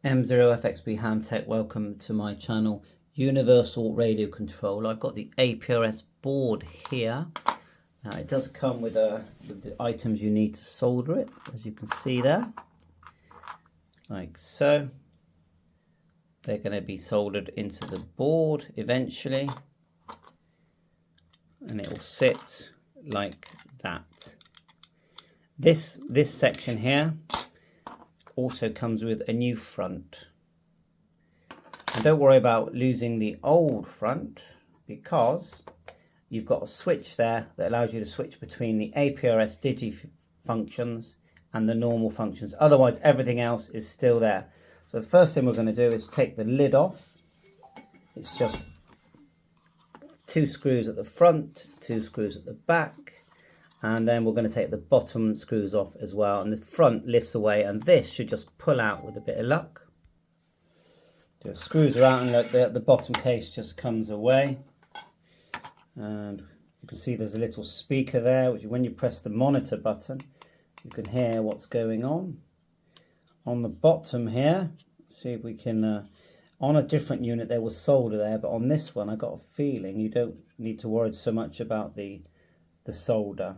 M0FXB Hamtech, welcome to my channel. Universal radio control. I've got the APRS board here. Now it does come with the items you need to solder it, as you can see there, like so. They're going to be soldered into the board eventually, and it will sit like that. This section here also comes with a new front. And don't worry about losing the old front, because you've got a switch there that allows you to switch between the Aprs Digi functions and the normal functions. Otherwise, everything else is still there. So the first thing we're going to do is take the lid off. It's just 2 screws at the front, 2 screws at the back. And then we're going to take the bottom screws off as well, and the front lifts away, and this should just pull out with a bit of luck. So it screws around, and the bottom case just comes away. And you can see there's a little speaker there, which when you press the monitor button, you can hear what's going on. On the bottom here, see if we can, on a different unit there was solder there, but on this one I got a feeling you don't need to worry so much about the solder.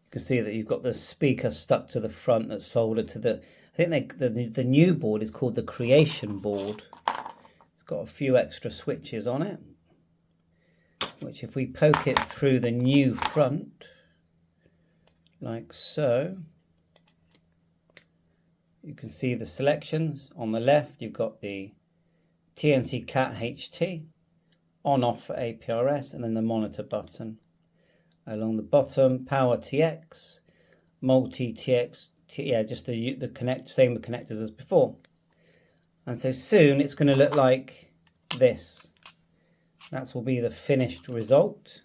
You can see that you've got the speaker stuck to the front that's soldered to the, I think the new board is called the Creation board. It's got a few extra switches on it, which if we poke it through the new front, like so, you can see the selections. On the left, you've got the TNC Cat HT, on off for APRS, and then the monitor button. Along the bottom, Power TX, Multi TX, just the same connectors as before. And so soon it's going to look like this. That will be the finished result.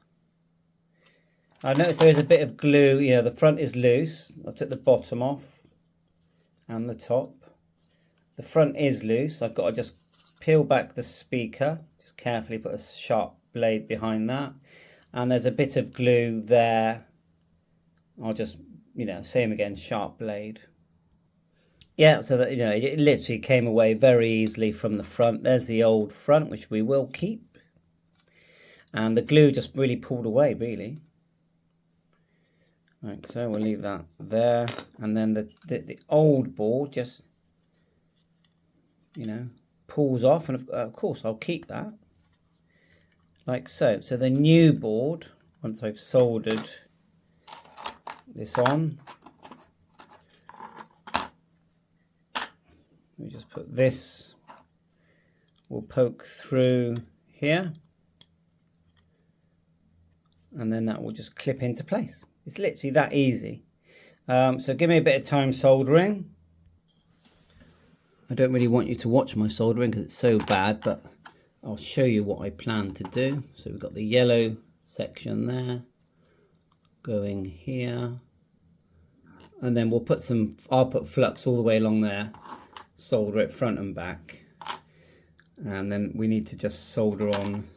I noticed there is a bit of glue, the front is loose. I took the bottom off and the top. The front is loose. I've got to just peel back the speaker, just carefully put a sharp blade behind that. And there's a bit of glue there. I'll just, same again, sharp blade. Yeah, so that, it literally came away very easily from the front. There's the old front, which we will keep. And the glue just really pulled away, really. Right, so we'll leave that there. And then the old board just, pulls off. And of course, I'll keep that. Like so. So the new board, once I've soldered this on, we just put this, we'll poke through here, and then that will just clip into place. It's literally that easy. So give me a bit of time soldering. I don't really want you to watch my soldering because it's so bad, but I'll show you what I plan to do. So we've got the yellow section there, going here, and then we'll put I'll put flux all the way along there, solder it front and back, and then we need to just solder on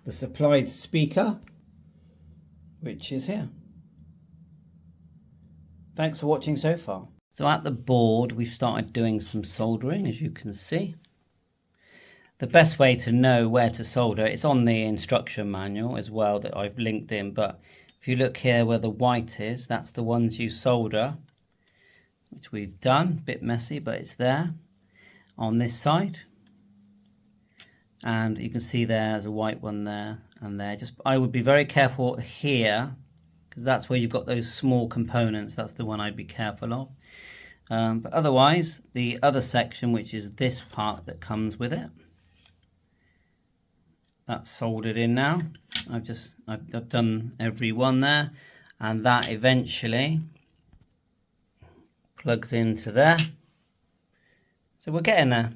the supplied speaker, which is here. Thanks for watching so far. So at the board we've started doing some soldering, as you can see. The best way to know where to solder, it's on the instruction manual as well that I've linked in, but if you look here where the white is, that's the ones you solder, which we've done. A bit messy, but it's there on this side. And you can see there's a white one there and there. I would be very careful here, because that's where you've got those small components. That's the one I'd be careful of. But otherwise, the other section, which is this part that comes with it, that's soldered in now. I've done every one there, and that eventually plugs into there. So we're getting there.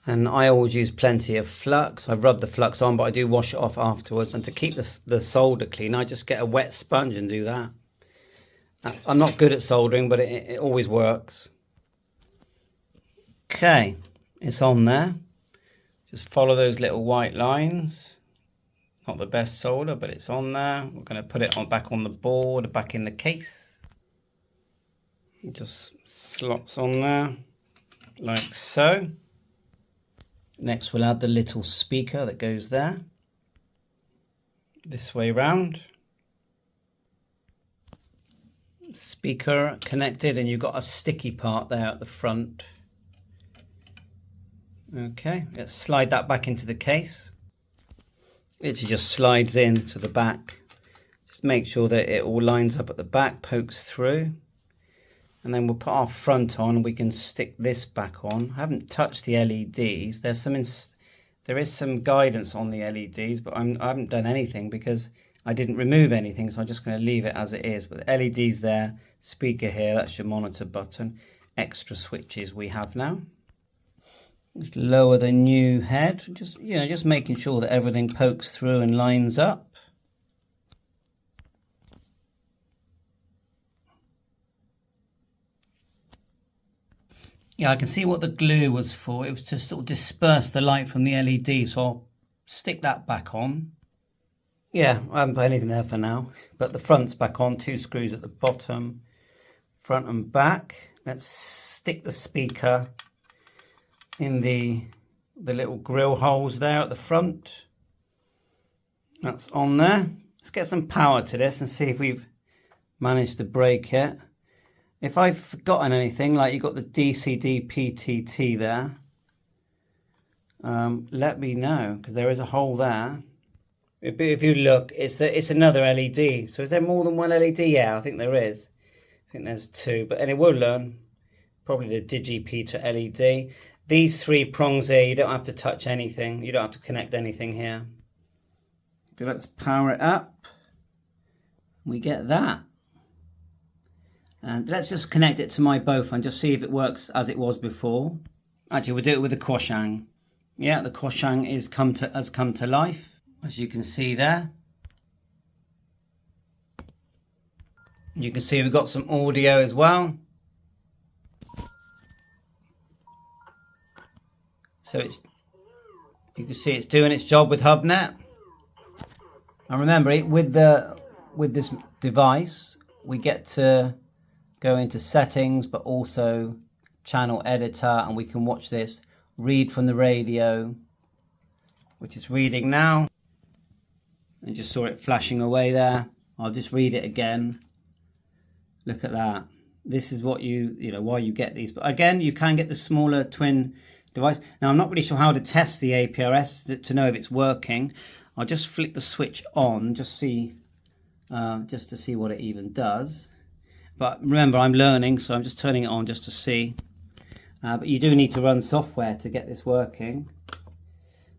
And I always use plenty of flux. I rub the flux on, but I do wash it off afterwards. And to keep the solder clean, I just get a wet sponge and do that. I'm not good at soldering, but it always works. Okay, it's on there. Just follow those little white lines. Not the best solder, but it's on there. We're going to put it back on the board, back in the case. Just slots on there, like so. Next we'll add the little speaker that goes there, this way round. Speaker connected, and you've got a sticky part there at the front. Okay, let's slide that back into the case. It just slides into the back. Just make sure that it all lines up at the back, pokes through. And then we'll put our front on, and we can stick this back on. I haven't touched the LEDs. There is some guidance on the LEDs, but I haven't done anything because I didn't remove anything, so I'm just going to leave it as it is. But the LEDs there, speaker here, that's your monitor button. Extra switches we have now. Just lower the new head, just making sure that everything pokes through and lines up. Yeah, I can see what the glue was for. It was to sort of disperse the light from the LED, so I'll stick that back on. Yeah, I haven't put anything there for now, but the front's back on, 2 screws at the bottom, front and back. Let's stick the speaker in the little grill holes there at the front. That's on there. Let's get some power to this and see if we've managed to break it. If I've forgotten anything, like you've got the DCD PTT there, let me know, because there is a hole there. If you look, it's another LED. So is there more than one LED? Yeah, I think there is. I think there's 2, but anyway, we'll learn. Probably the Digi P to LED. These 3 prongs here, you don't have to touch anything. You don't have to connect anything here. So let's power it up. We get that. And let's just connect it to my BAOFENG and just see if it works as it was before. Actually, we'll do it with the QUANSHENG. Yeah, the QUANSHENG has come to life, as you can see there. You can see we've got some audio as well. So you can see it's doing its job with HubNet. And remember, with this device, we get to go into settings, but also channel editor, and we can watch this, read from the radio, which is reading now. And just saw it flashing away there. I'll just read it again. Look at that. This is what why you get these. But again, you can get the smaller twin device. Now, I'm not really sure how to test the APRS to know if it's working. I'll just flick the switch on, just to see what it even does. But remember, I'm learning, so I'm just turning it on just to see. But you do need to run software to get this working.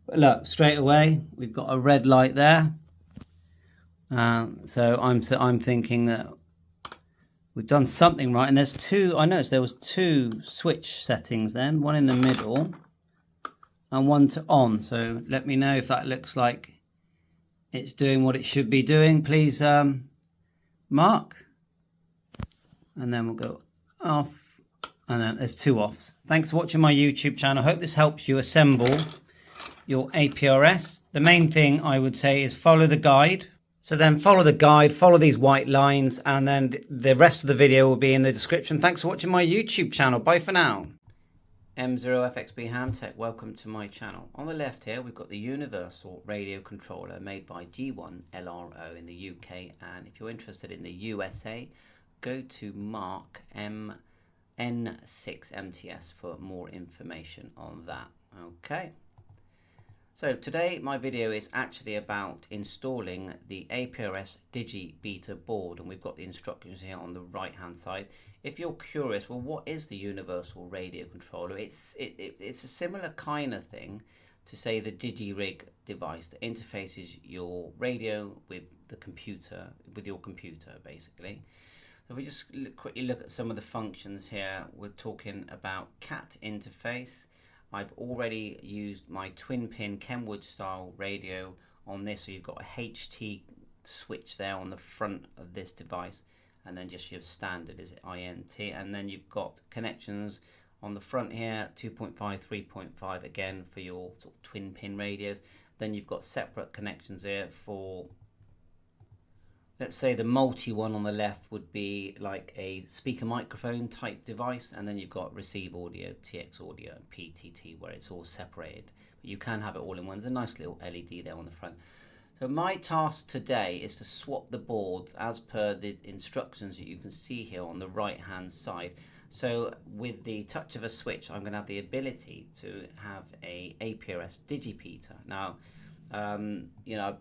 But look, straight away, we've got a red light there. So I'm thinking that we've done something right. And there's 2, I noticed there was 2 switch settings then, one in the middle and one to on. So let me know if that looks like it's doing what it should be doing, please, Mark. And then we'll go off, and then there's 2 offs. Thanks for watching my YouTube channel. I hope this helps you assemble your APRS. The main thing I would say is follow the guide. So then follow the guide, follow these white lines, and then the rest of the video will be in the description. Thanks for watching my YouTube channel. Bye for now. M0FXB Hamtech, welcome to my channel. On the left here, we've got the universal radio controller made by G1 LRO in the UK. And if you're interested in the USA, go to Mark N6MTS for more information on that. Okay. So today my video is actually about installing the APRS Digi Beta board, and we've got the instructions here on the right hand side. If you're curious, well, what is the universal radio controller? It's a similar kind of thing to, say, the DigiRig device that interfaces your radio with the computer, with your computer basically. So if we just quickly look at some of the functions here, we're talking about CAT interface. I've already used my twin pin Kenwood style radio on this, so you've got a HT switch there on the front of this device, and then just your standard is INT, and then you've got connections on the front here, 2.5, 3.5 again for your sort of twin pin radios. Then you've got separate connections here for let's say the multi one on the left would be like a speaker microphone type device, and then you've got receive audio, TX audio, and PTT, where it's all separated. But you can have it all in one. There's a nice little LED there on the front. So my task today is to swap the boards as per the instructions that you can see here on the right hand side. So with the touch of a switch, I'm going to have the ability to have a Aprs Digi. Now, you know,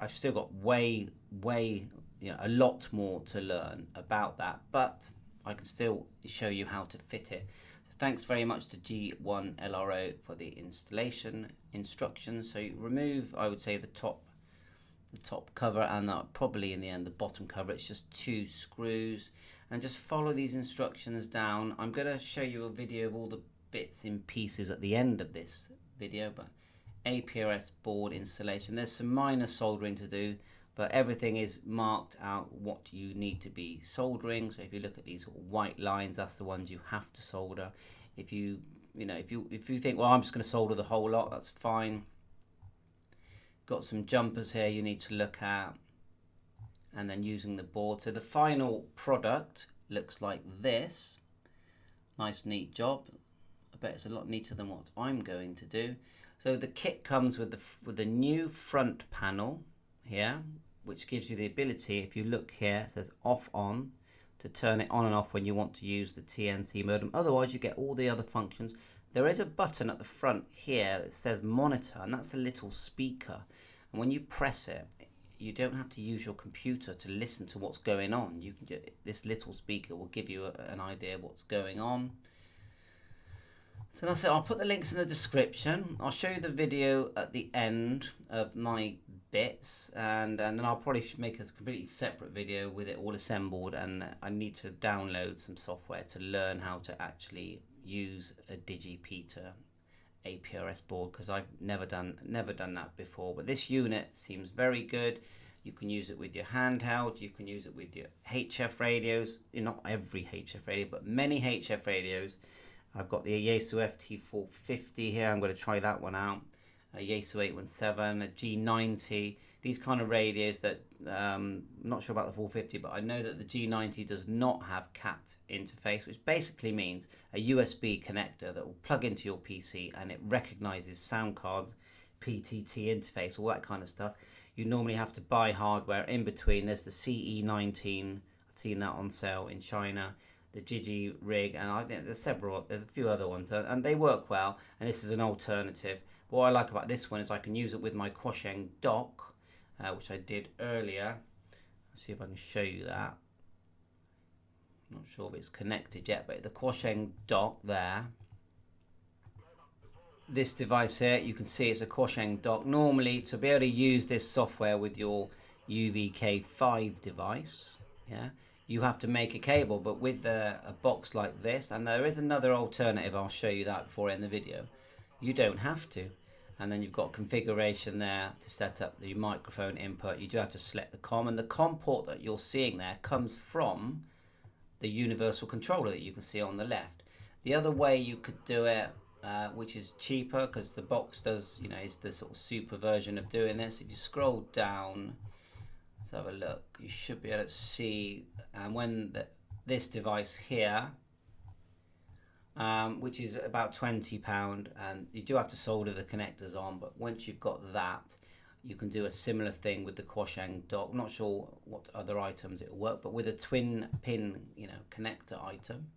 I've still got way, a lot more to learn about that, but I can still show you how to fit it. So thanks very much to G1 LRO for the installation instructions. So you remove, I would say, the top cover, and probably in the end the bottom cover. It's just 2 screws, and just follow these instructions down. I'm going to show you a video of all the bits and pieces at the end of this video, but APRS board installation, there's some minor soldering to do, but everything is marked out what you need to be soldering. So if you look at these white lines, that's the ones you have to solder. If you think, well, I'm just going to solder the whole lot, that's fine. Got some jumpers here you need to look at, and then using the board. So the final product looks like this. Nice neat job. I bet it's a lot neater than what I'm going to do. So the kit comes with the new front panel here, which gives you the ability, if you look here, it says off on, to turn it on and off when you want to use the TNC modem. Otherwise you get all the other functions. There is a button at the front here that says monitor, and that's a little speaker. And when you press it, you don't have to use your computer to listen to what's going on. You can this little speaker will give you an idea of what's going on. So that's it. I'll put the links in the description. I'll show you the video at the end of my bits, and then I'll probably make a completely separate video with it all assembled, and I need to download some software to learn how to actually use a DigiPeter APRS board, because I've never done that before. But this unit seems very good. You can use it with your handheld, you can use it with your HF radios, not every HF radio, but many HF radios. I've got the Yaesu FT450 here, I'm going to try that one out. A Yaesu 817, a G90, these kind of radios that, I'm not sure about the 450, but I know that the G90 does not have CAT interface, which basically means a USB connector that will plug into your PC and it recognizes sound cards, PTT interface, all that kind of stuff. You normally have to buy hardware in between. There's the CE19, I've seen that on sale in China, the Digi rig, and I think there's a few other ones, and they work well, and this is an alternative. What I like about this one is I can use it with my QUANSHENG dock, which I did earlier. Let's see if I can show you that. I'm not sure if it's connected yet, but the QUANSHENG dock there. This device here, you can see it's a QUANSHENG dock. Normally, to be able to use this software with your UVK5 device, yeah, you have to make a cable, but with a box like this, and there is another alternative, I'll show you that before I end the video, you don't have to. And then you've got configuration there to set up the microphone input. You do have to select the COM, and the COM port that you're seeing there comes from the universal controller that you can see on the left. The other way you could do it, which is cheaper because the box does, is the sort of super version of doing this. If you scroll down, let's have a look, you should be able to see, and when this device here, which is about £20, and you do have to solder the connectors on, but once you've got that, you can do a similar thing with the QUANSHENG dock. Not sure what other items it will work, but with a twin pin connector item,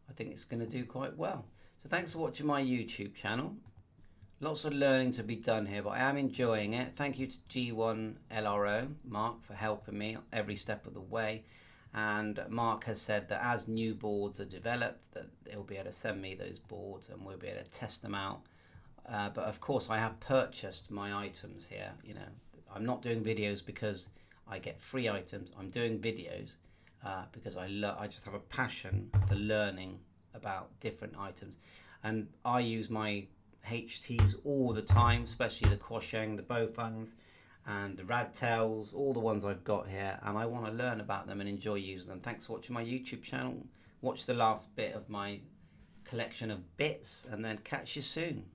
I think it's going to do quite well. So thanks for watching my YouTube channel. Lots of learning to be done here, but I am enjoying it. Thank you to G1 LRO, Mark, for helping me every step of the way. And Mark has said that as new boards are developed, that he'll be able to send me those boards and we'll be able to test them out. But of course, I have purchased my items here. I'm not doing videos because I get free items. I'm doing videos because I just have a passion for learning about different items. And I use my HTs all the time, especially the QUANSHENG, the BAOFENGs, and the Radtails, all the ones I've got here, and I want to learn about them and enjoy using them. Thanks for watching my YouTube channel. Watch the last bit of my collection of bits, and then catch you soon.